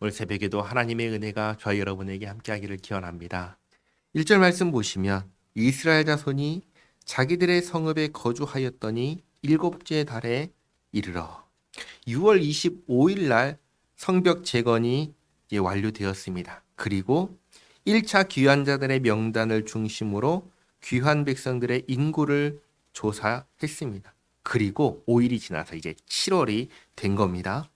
오늘 새벽에도 하나님의 은혜가 저희 여러분에게 함께하기를 기원합니다. 1절 말씀 보시면 이스라엘 자손이 자기들의 성읍에 거주하였더니 일곱째 달에 이르러 6월 25일 날 성벽 재건이 이제 완료되었습니다. 그리고 1차 귀환자들의 명단을 중심으로 귀환 백성들의 인구를 조사했습니다. 그리고 5일이 지나서 이제 7월이 된 겁니다.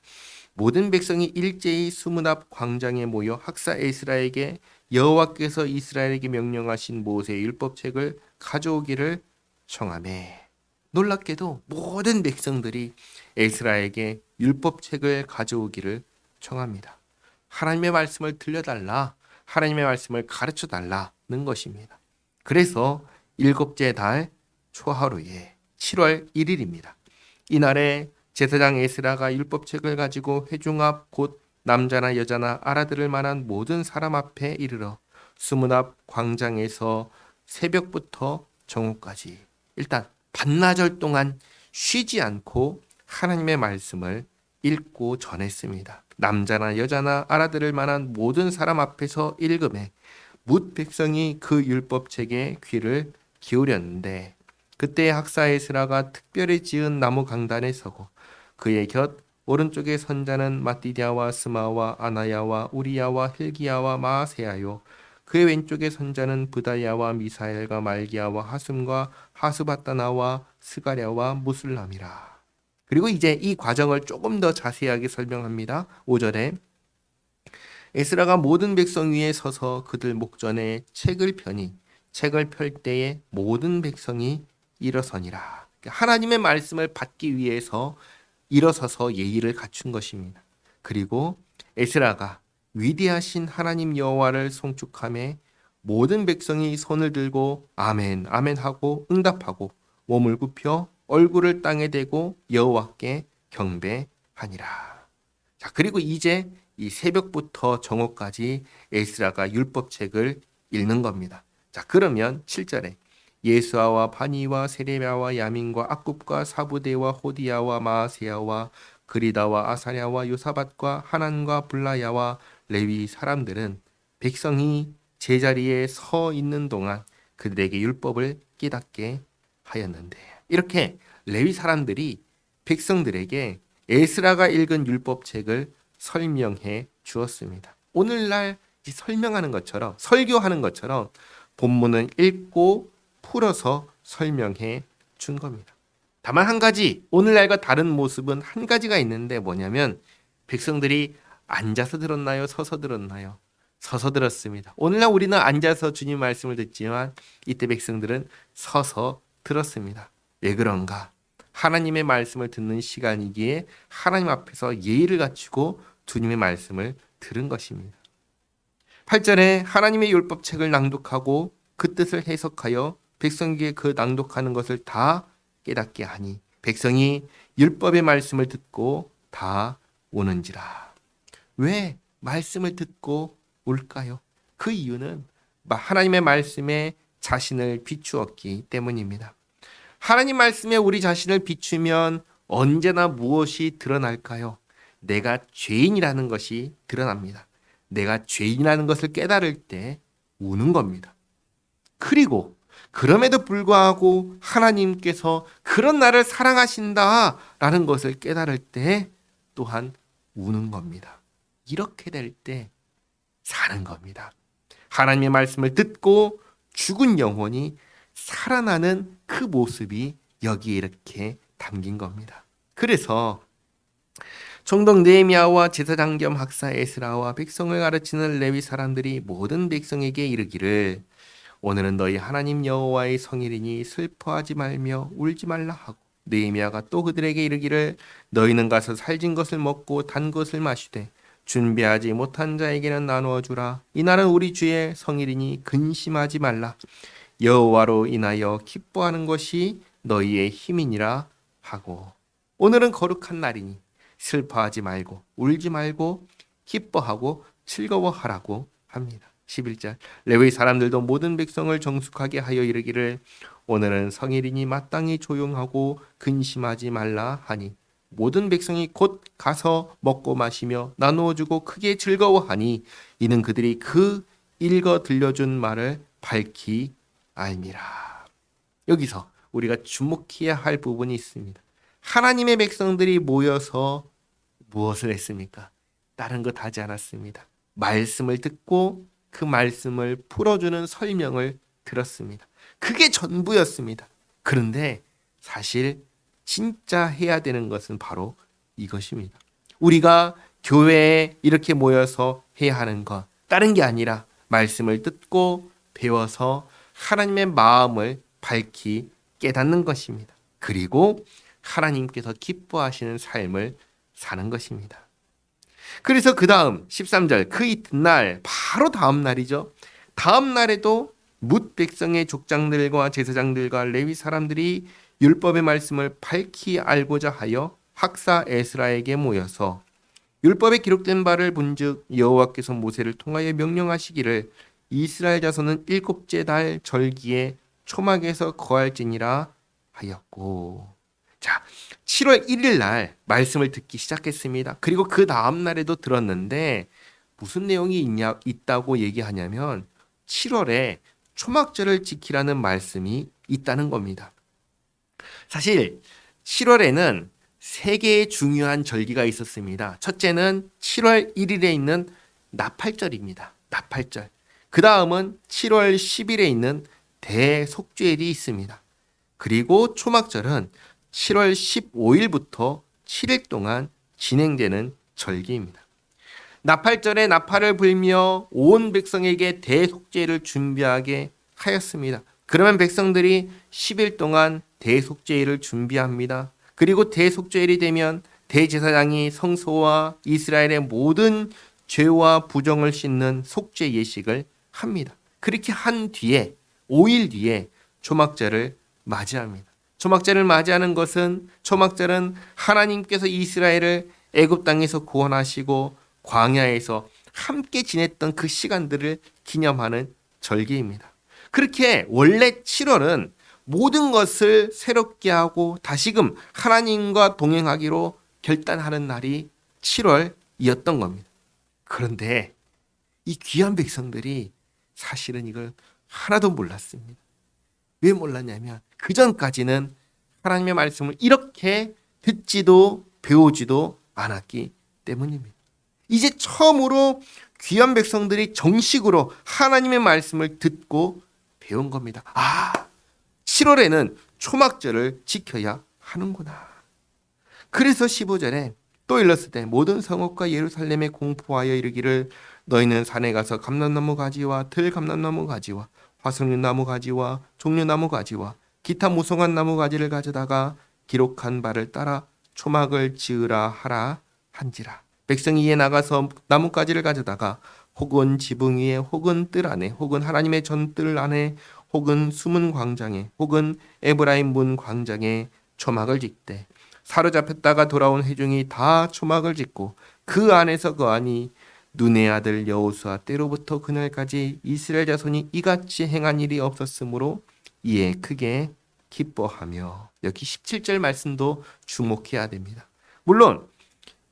모든 백성이 일제히 수문 앞 광장에 모여 학사 에스라에게 여호와께서 이스라엘에게 명령하신 모세의 율법책을 가져오기를 청하매, 놀랍게도 모든 백성들이 에스라에게 율법책을 가져오기를 청합니다. 하나님의 말씀을 들려달라, 하나님의 말씀을 가르쳐달라는 것입니다. 그래서 일곱째 달 초하루에 7월 1일입니다. 이날에 제사장 에스라가 율법책을 가지고 회중 앞 곧 남자나 여자나 알아들을 만한 모든 사람 앞에 이르러 수문 앞 광장에서 새벽부터 정오까지 일단 반나절 동안 쉬지 않고 하나님의 말씀을 읽고 전했습니다. 남자나 여자나 알아들을 만한 모든 사람 앞에서 읽음에 뭇 백성이 그 율법책에 귀를 기울였는데, 그때 학사 에스라가 특별히 지은 나무 강단에 서고 그의 곁 오른쪽에 선자는 마띠디아와 스마와 아나야와 우리야와 힐기야와 마아세야요, 그의 왼쪽에 선자는 부다야와 미사엘과 말기야와 하숨과 하수바따나와 스가랴와 무술람이라. 그리고 이제 이 과정을 조금 더 자세하게 설명합니다. 5절에 에스라가 모든 백성 위에 서서 그들 목전에 책을 펴니 책을 펼 때에 모든 백성이 일어서니라. 하나님의 말씀을 받기 위해서 일어서서 예의를 갖춘 것입니다. 그리고 에스라가 위대하신 하나님 여호와를 송축하며 모든 백성이 손을 들고 아멘 아멘 하고 응답하고 몸을 굽혀 얼굴을 땅에 대고 여호와께 경배하니라. 자, 그리고 이제 이 새벽부터 정오까지 에스라가 율법책을 읽는 겁니다. 자, 그러면 7절에 예수아와 바니와 세레비아와 야민과 악굽과 사부대와 호디야와 마아세야와 그리다와 아사랴와 요사밧과 하난과 블라야와 레위 사람들은 백성이 제자리에 서 있는 동안 그들에게 율법을 깨닫게 하였는데, 이렇게 레위 사람들이 백성들에게 에스라가 읽은 율법책을 설명해 주었습니다. 오늘날 설명하는 것처럼, 설교하는 것처럼 본문은 읽고 풀어서 설명해 준 겁니다. 다만 한 가지, 오늘날과 다른 모습은 한 가지가 있는데 뭐냐면, 백성들이 앉아서 들었나요? 서서 들었나요? 서서 들었습니다. 오늘날 우리는 앉아서 주님 말씀을 듣지만 이때 백성들은 서서 들었습니다. 왜 그런가? 하나님의 말씀을 듣는 시간이기에 하나님 앞에서 예의를 갖추고 주님의 말씀을 들은 것입니다. 8절에 하나님의 율법책을 낭독하고 그 뜻을 해석하여 백성에게 그 낭독하는 것을 다 깨닫게 하니 백성이 율법의 말씀을 듣고 다 오는지라. 왜 말씀을 듣고 올까요? 그 이유는 하나님의 말씀에 자신을 비추었기 때문입니다. 하나님 말씀에 우리 자신을 비추면 언제나 무엇이 드러날까요? 내가 죄인이라는 것이 드러납니다. 내가 죄인이라는 것을 깨달을 때 우는 겁니다. 그리고 그럼에도 불구하고 하나님께서 그런 나를 사랑하신다라는 것을 깨달을 때 또한 우는 겁니다. 이렇게 될 때 사는 겁니다. 하나님의 말씀을 듣고 죽은 영혼이 살아나는 그 모습이 여기에 이렇게 담긴 겁니다. 그래서 총독 느헤미야와 제사장 겸 학사 에스라와 백성을 가르치는 레위 사람들이 모든 백성에게 이르기를, 오늘은 너희 하나님 여호와의 성일이니 슬퍼하지 말며 울지 말라 하고, 느헤미야가 또 그들에게 이르기를, 너희는 가서 살진 것을 먹고 단 것을 마시되 준비하지 못한 자에게는 나누어 주라. 이날은 우리 주의 성일이니 근심하지 말라. 여호와로 인하여 기뻐하는 것이 너희의 힘이니라 하고, 오늘은 거룩한 날이니 슬퍼하지 말고 울지 말고 기뻐하고 즐거워하라고 합니다. 11절 레위 사람들도 모든 백성을 정숙하게 하여 이르기를, 오늘은 성일이니 마땅히 조용하고 근심하지 말라 하니 모든 백성이 곧 가서 먹고 마시며 나누어 주고 크게 즐거워하니 이는 그들이 그 읽어 들려준 말을 밝히 알미라. 여기서 우리가 주목해야 할 부분이 있습니다. 하나님의 백성들이 모여서 무엇을 했습니까? 다른 것 하지 않았습니다. 말씀을 듣고 그 말씀을 풀어주는 설명을 들었습니다. 그게 전부였습니다. 그런데 사실 진짜 해야 되는 것은 바로 이것입니다. 우리가 교회에 이렇게 모여서 해야 하는 것, 다른 게 아니라 말씀을 듣고 배워서 하나님의 마음을 밝히 깨닫는 것입니다. 그리고 하나님께서 기뻐하시는 삶을 사는 것입니다. 그래서 그 다음 13절 그 이튿날 바로 다음 날이죠. 다음 날에도 뭇 백성의 족장들과 제사장들과 레위 사람들이 율법의 말씀을 밝히 알고자 하여 학사 에스라에게 모여서 율법에 기록된 바를 본즉 여호와께서 모세를 통하여 명령하시기를 이스라엘 자손은 일곱째 달 절기에 초막에서 거할지니라 하였고. 자, 7월 1일 날 말씀을 듣기 시작했습니다. 그리고 그 다음 날에도 들었는데 무슨 내용이 있다고 얘기하냐면 7월에 초막절을 지키라는 말씀이 있다는 겁니다. 사실 7월에는 세 개의 중요한 절기가 있었습니다. 첫째는 7월 1일에 있는 나팔절입니다. 나팔절. 그 다음은 7월 10일에 있는 대속죄일이 있습니다. 그리고 초막절은 7월 15일부터 7일 동안 진행되는 절기입니다. 나팔절에 나팔을 불며 온 백성에게 대속죄를 준비하게 하였습니다. 그러면 백성들이 10일 동안 대속죄를 준비합니다. 그리고 대속죄일이 되면 대제사장이 성소와 이스라엘의 모든 죄와 부정을 씻는 속죄 예식을 합니다. 그렇게 한 뒤에 5일 뒤에 초막절을 맞이합니다. 초막절을 맞이하는 것은 초막절은 하나님께서 이스라엘을 애굽 땅에서 구원하시고 광야에서 함께 지냈던 그 시간들을 기념하는 절기입니다. 그렇게 원래 7월은 모든 것을 새롭게 하고 다시금 하나님과 동행하기로 결단하는 날이 7월이었던 겁니다. 그런데 이 귀한 백성들이 사실은 이걸 하나도 몰랐습니다. 왜 몰랐냐면 그 전까지는 하나님의 말씀을 이렇게 듣지도 배우지도 않았기 때문입니다. 이제 처음으로 귀한 백성들이 정식으로 하나님의 말씀을 듣고 배운 겁니다. 7월에는 초막절을 지켜야 하는구나. 그래서 15절에 또 일렀을 때 모든 성읍과 예루살렘에 공포하여 이르기를 너희는 산에 가서 감람나무 가지와 들감람나무 가지와 화석류나무 가지와 종려나무 가지와 기타 무성한 나무 가지를 가져다가 기록한 바를 따라 초막을 지으라 하라 한지라. 백성이 이에 나가서 나뭇가지를 가져다가 혹은 지붕 위에 혹은 뜰 안에 혹은 하나님의 전뜰 안에 혹은 숨은 광장에 혹은 에브라임 문 광장에 초막을 짓되 사로잡혔다가 돌아온 회중이 다 초막을 짓고 그 안에서 거하니 눈의 아들 여호수아 때로부터 그날까지 이스라엘 자손이 이같이 행한 일이 없었으므로 이에 크게 기뻐하며. 여기 17절 말씀도 주목해야 됩니다. 물론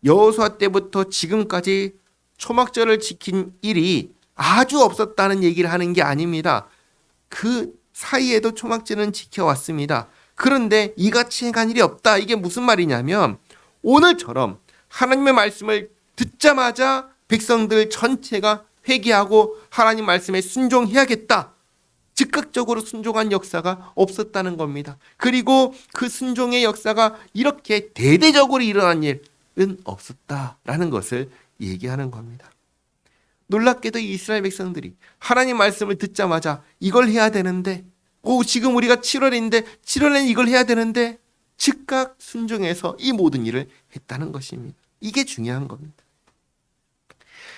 여호수아 때부터 지금까지 초막절을 지킨 일이 아주 없었다는 얘기를 하는 게 아닙니다. 그 사이에도 초막절은 지켜왔습니다. 그런데 이같이 행한 일이 없다. 이게 무슨 말이냐면 오늘처럼 하나님의 말씀을 듣자마자 백성들 전체가 회개하고 하나님 말씀에 순종해야겠다. 즉각적으로 순종한 역사가 없었다는 겁니다. 그리고 그 순종의 역사가 이렇게 대대적으로 일어난 일은 없었다라는 것을 얘기하는 겁니다. 놀랍게도 이스라엘 백성들이 하나님 말씀을 듣자마자 이걸 해야 되는데 지금 우리가 7월인데 7월에는 이걸 해야 되는데 즉각 순종해서 이 모든 일을 했다는 것입니다. 이게 중요한 겁니다.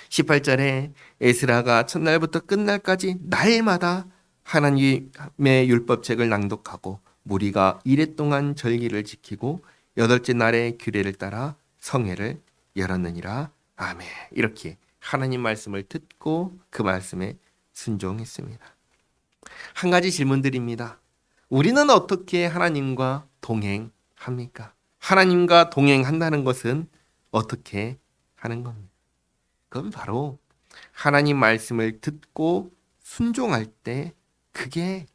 18절에 에스라가 첫날부터 끝날까지 날마다 하나님의 율법책을 낭독하고 무리가 이레 동안 절기를 지키고 여덟째 날에 규례를 따라 성회를 열었느니라. 아멘. 이렇게 하나님 말씀을 듣고 그 말씀에 순종했습니다. 한 가지 질문 드립니다. 우리는 어떻게 하나님과 동행합니까? 하나님과 동행한다는 것은 어떻게 하는 겁니까? 그건 바로 하나님 말씀을 듣고 순종할 때 그게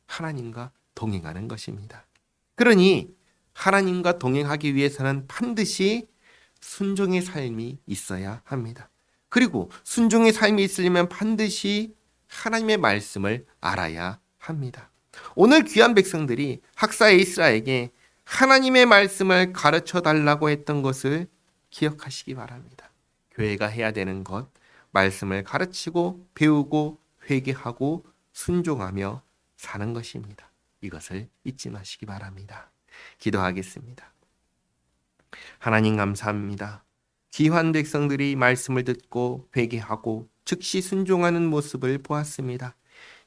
하나님과 동행하는 것입니다. 그러니 하나님과 동행하기 위해서는 반드시 순종의 삶이 있어야 합니다. 그리고 순종의 삶이 있으려면 반드시 하나님의 말씀을 알아야 합니다. 오늘 귀한 백성들이 학사 에스라에게 하나님의 말씀을 가르쳐 달라고 했던 것을 기억하시기 바랍니다. 교회가 해야 되는 것, 말씀을 가르치고 배우고 회개하고 순종하며 사는 것입니다. 이것을 잊지 마시기 바랍니다. 기도하겠습니다. 하나님 감사합니다. 귀한 백성들이 말씀을 듣고 회개하고 즉시 순종하는 모습을 보았습니다.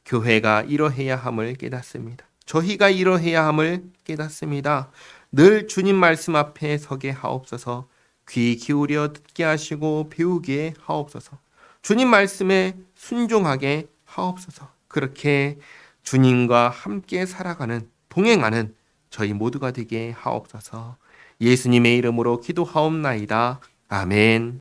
교회가 이러해야 함을 깨닫습니다. 저희가 이러해야 함을 깨닫습니다. 늘 주님 말씀 앞에 서게 하옵소서. 귀 기울여 듣게 하시고 배우게 하옵소서. 주님 말씀에 순종하게 하옵소서. 그렇게 주님과 함께 살아가는, 동행하는 저희 모두가 되게 하옵소서. 예수님의 이름으로 기도하옵나이다. 아멘.